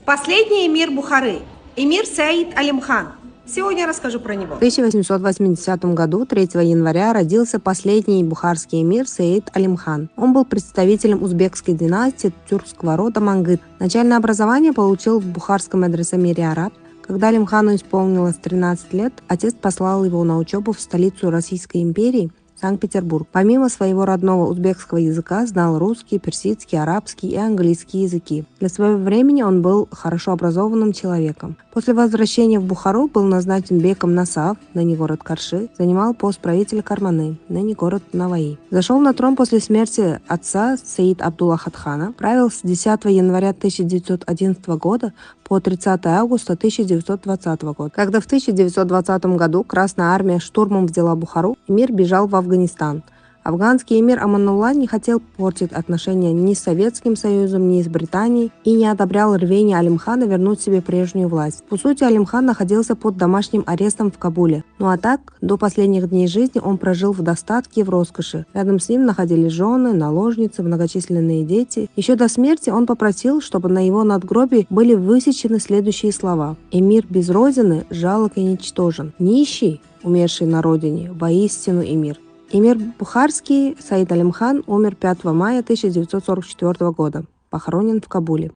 Последний эмир Бухары, эмир Саид Алимхан. Сегодня я расскажу про него. В 1880 году, 3 января, родился последний бухарский эмир Саид Алимхан. Он был представителем узбекской династии тюркского рода Мангыт. Начальное образование получил в бухарском медресе Мире Араб. Когда Алимхану исполнилось 13 лет, отец послал его на учебу в столицу Российской империи, Санкт-Петербург. Помимо своего родного узбекского языка, знал русский, персидский, арабский и английский языки. Для своего времени он был хорошо образованным человеком. После возвращения в Бухару был назначен беком Насав, ныне город Карши, занимал пост правителя Карманы, ныне город Наваи. Зашел на трон после смерти отца Саид Абдуллахат-хана, правил с 10 января 1911 года по 30 августа 1920 года. Когда в 1920 году Красная армия штурмом взяла Бухару, эмир бежал в Афганистан. Афганский эмир Аманулла не хотел портить отношения ни с Советским Союзом, ни с Британией и не одобрял рвение Алимхана вернуть себе прежнюю власть. По сути, Алимхан находился под домашним арестом в Кабуле. Ну а так, до последних дней жизни он прожил в достатке и в роскоши. Рядом с ним находились жены, наложницы, многочисленные дети. Еще до смерти он попросил, чтобы на его надгробии были высечены следующие слова: «Эмир без родины жалок и ничтожен. Нищий, умерший на родине, воистину эмир». Эмир Бухарский Саид Алимхан умер 5 мая 1944 года, похоронен в Кабуле.